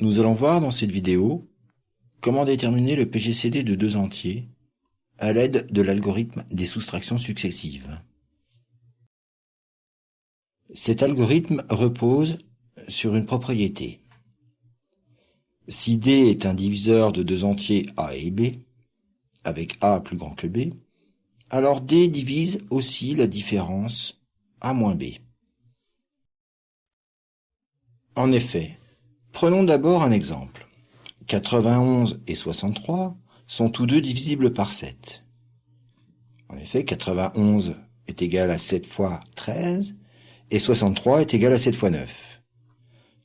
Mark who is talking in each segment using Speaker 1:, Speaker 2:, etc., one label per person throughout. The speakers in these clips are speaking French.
Speaker 1: Nous allons voir dans cette vidéo comment déterminer le PGCD de deux entiers à l'aide de l'algorithme des soustractions successives. Cet algorithme repose sur une propriété. Si D est un diviseur de deux entiers A et B, avec A plus grand que B, alors D divise aussi la différence A moins B. En effet, prenons d'abord un exemple. 91 et 63 sont tous deux divisibles par 7. En effet, 91 est égal à 7 fois 13 et 63 est égal à 7 fois 9.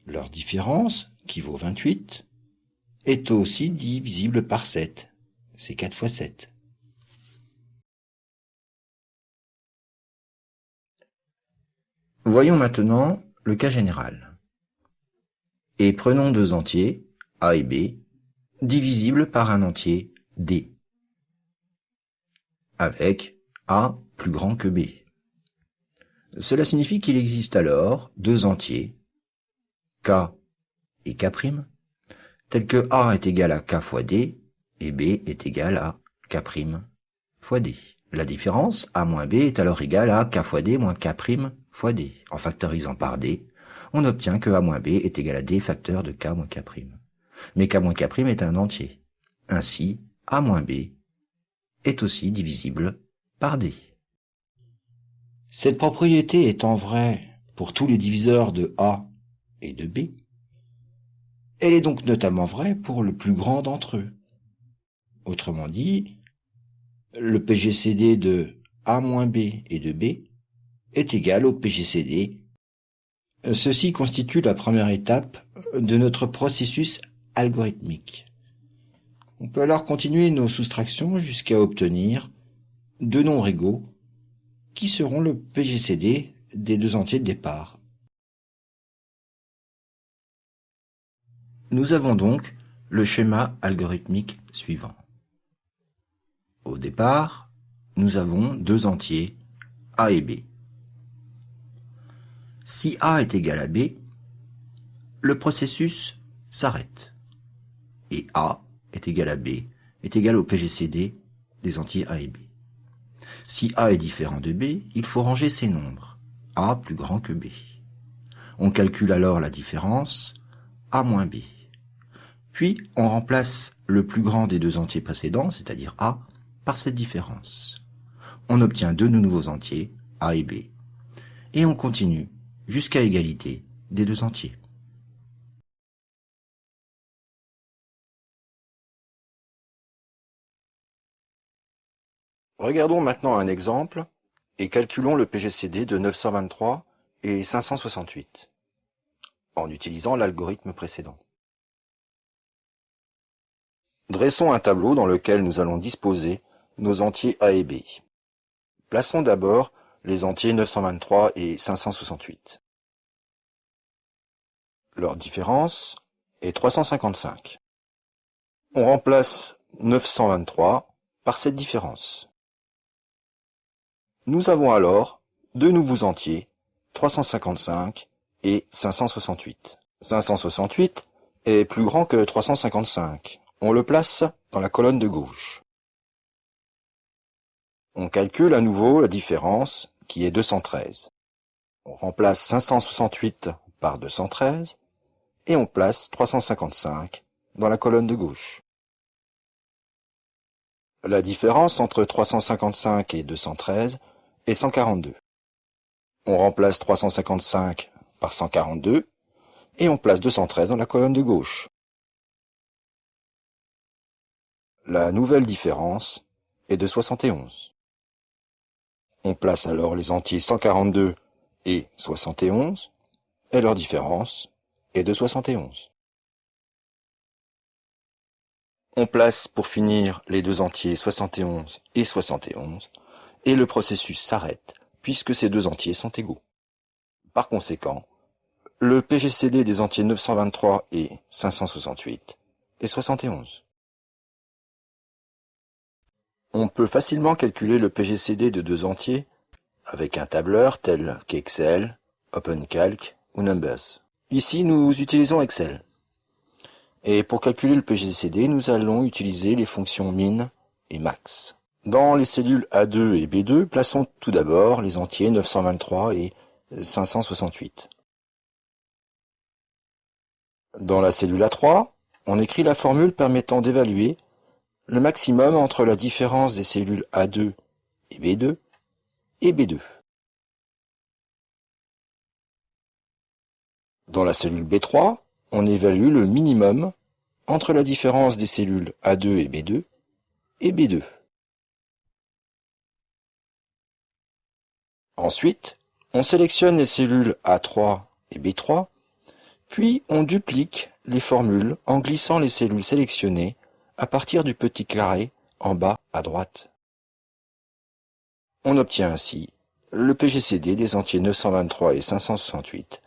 Speaker 1: Leur différence, qui vaut 28, est aussi divisible par 7. C'est 4 fois 7. Voyons maintenant le cas général. Et prenons deux entiers, A et B, divisibles par un entier D, avec A plus grand que B. Cela signifie qu'il existe alors deux entiers, K et K', tels que A est égal à K fois D et B est égal à K' fois D. La différence, A moins B, est alors égale à K fois D moins K' fois D. En factorisant par D, on obtient que A moins B est égal à D facteur de K moins K'. Mais K moins K' est un entier. Ainsi, A moins B est aussi divisible par D. Cette propriété étant vraie pour tous les diviseurs de A et de B, elle est donc notamment vraie pour le plus grand d'entre eux. Autrement dit, le PGCD de A moins B et de B est égal au PGCD. Ceci constitue la première étape de notre processus algorithmique. On peut alors continuer nos soustractions jusqu'à obtenir deux nombres égaux qui seront le PGCD des deux entiers de départ. Nous avons donc le schéma algorithmique suivant. Au départ, nous avons deux entiers A et B. Si A est égal à B, le processus s'arrête et A est égal à B est égal au PGCD des entiers A et B. Si A est différent de B, il faut ranger ces nombres, A plus grand que B. On calcule alors la différence, A moins B. Puis on remplace le plus grand des deux entiers précédents, c'est-à-dire A, par cette différence. On obtient deux nouveaux entiers, A et B. Et on continue jusqu'à égalité des deux entiers. Regardons maintenant un exemple et calculons le PGCD de 923 et 568 en utilisant l'algorithme précédent. Dressons un tableau dans lequel nous allons disposer nos entiers A et B. Plaçons d'abord les entiers 923 et 568. Leur différence est 355. On remplace 923 par cette différence. Nous avons alors deux nouveaux entiers, 355 et 568. 568 est plus grand que 355. On le place dans la colonne de gauche. On calcule à nouveau la différence qui est 213. On remplace 568 par 213 et on place 355 dans la colonne de gauche. La différence entre 355 et 213 est 142. On remplace 355 par 142 et on place 213 dans la colonne de gauche. La nouvelle différence est de 71. On place alors les entiers 142 et 71 et leur différence est de 71. On place pour finir les deux entiers 71 et le processus s'arrête puisque ces deux entiers sont égaux. Par conséquent, le PGCD des entiers 923 et 568 est 71. On peut facilement calculer le PGCD de deux entiers avec un tableur tel qu'Excel, OpenCalc ou Numbers. Ici, nous utilisons Excel. Et pour calculer le PGCD, nous allons utiliser les fonctions min et max. Dans les cellules A2 et B2, plaçons tout d'abord les entiers 923 et 568. Dans la cellule A3, on écrit la formule permettant d'évaluer le maximum entre la différence des cellules A2 et B2 et B2. Dans la cellule B3, on évalue le minimum entre la différence des cellules A2 et B2 et B2. Ensuite, on sélectionne les cellules A3 et B3, puis on duplique les formules en glissant les cellules sélectionnées à partir du petit carré en bas à droite. On obtient ainsi le PGCD des entiers 923 et 568,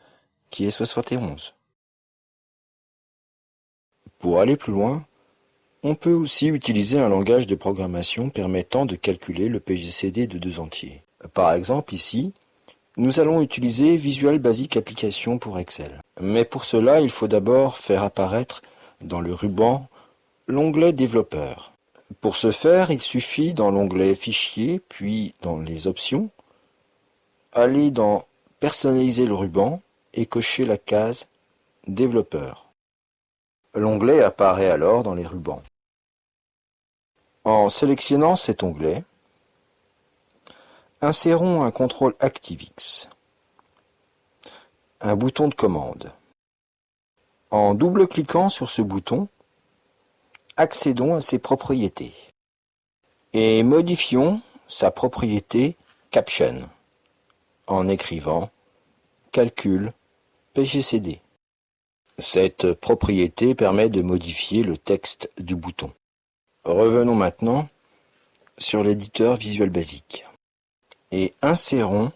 Speaker 1: qui est 71. Pour aller plus loin, on peut aussi utiliser un langage de programmation permettant de calculer le PGCD de deux entiers. Par exemple, ici, nous allons utiliser Visual Basic Application pour Excel. Mais pour cela, il faut d'abord faire apparaître dans le ruban l'onglet Développeur. Pour ce faire, il suffit dans l'onglet Fichier, puis dans les options, aller dans Personnaliser le ruban et cocher la case Développeur. L'onglet apparaît alors dans les rubans. En sélectionnant cet onglet, insérons un contrôle ActiveX, un bouton de commande. En double-cliquant sur ce bouton, accédons à ses propriétés et modifions sa propriété Caption en écrivant Calcul PGCD. Cette propriété permet de modifier le texte du bouton. Revenons maintenant sur l'éditeur Visual Basic et insérons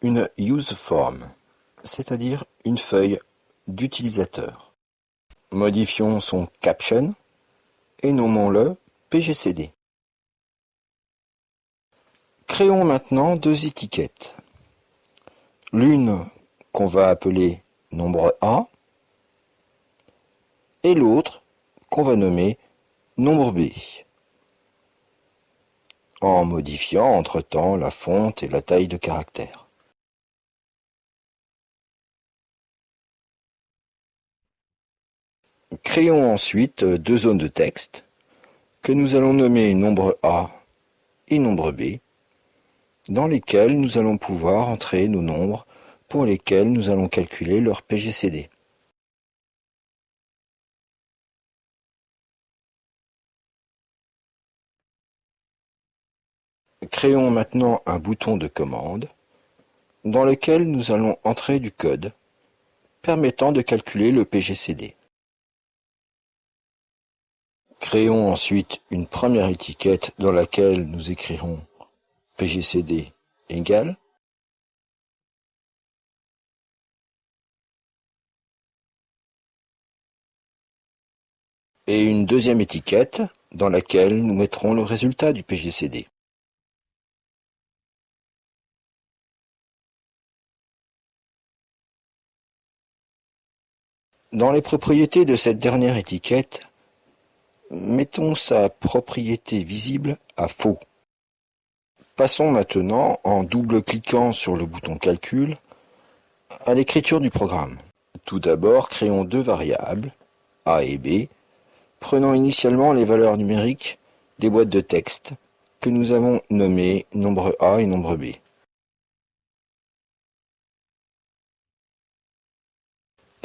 Speaker 1: une useForm, c'est-à-dire une feuille d'utilisateur. Modifions son caption et nommons-le PGCD. Créons maintenant deux étiquettes. L'une qu'on va appeler nombre A et l'autre qu'on va nommer nombre B, en modifiant entre-temps la fonte et la taille de caractère. Créons ensuite deux zones de texte que nous allons nommer nombre A et nombre B, dans lesquelles nous allons pouvoir entrer nos nombres pour lesquels nous allons calculer leur PGCD. Créons maintenant un bouton de commande dans lequel nous allons entrer du code permettant de calculer le PGCD. Créons ensuite une première étiquette dans laquelle nous écrirons PGCD égale et une deuxième étiquette dans laquelle nous mettrons le résultat du PGCD. Dans les propriétés de cette dernière étiquette, mettons sa propriété visible à faux. Passons maintenant, en double-cliquant sur le bouton Calcul, à l'écriture du programme. Tout d'abord, créons deux variables, A et B, prenant initialement les valeurs numériques des boîtes de texte que nous avons nommées nombre A et nombre B.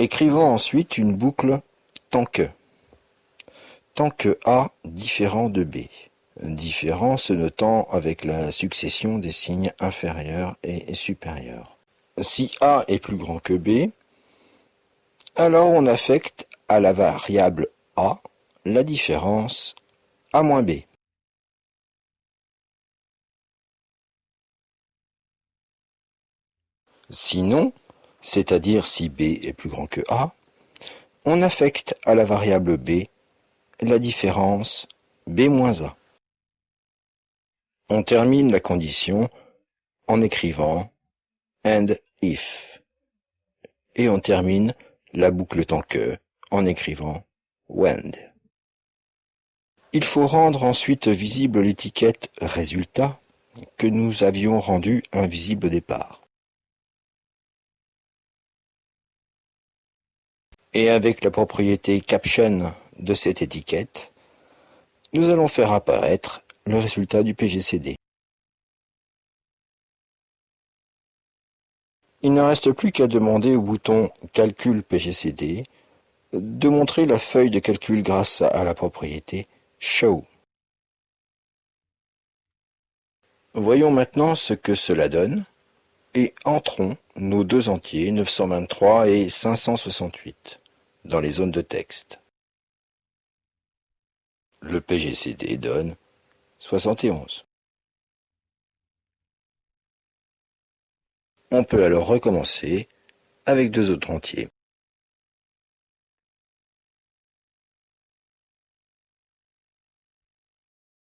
Speaker 1: Écrivons ensuite une boucle tant que A différent de B, différent se notant avec la succession des signes inférieurs et supérieurs. Si A est plus grand que B, alors on affecte à la variable A la différence A moins B. Sinon, c'est-à-dire si B est plus grand que A, on affecte à la variable B la différence B moins A. On termine la condition en écrivant AND IF et on termine la boucle tant que en écrivant Wend. Il faut rendre ensuite visible l'étiquette résultat que nous avions rendue invisible au départ. Et avec la propriété caption de cette étiquette, nous allons faire apparaître le résultat du PGCD. Il ne reste plus qu'à demander au bouton Calcul PGCD de montrer la feuille de calcul grâce à la propriété Show. Voyons maintenant ce que cela donne et entrons nos deux entiers 923 et 568 dans les zones de texte. Le PGCD donne 71. On peut alors recommencer avec deux autres entiers.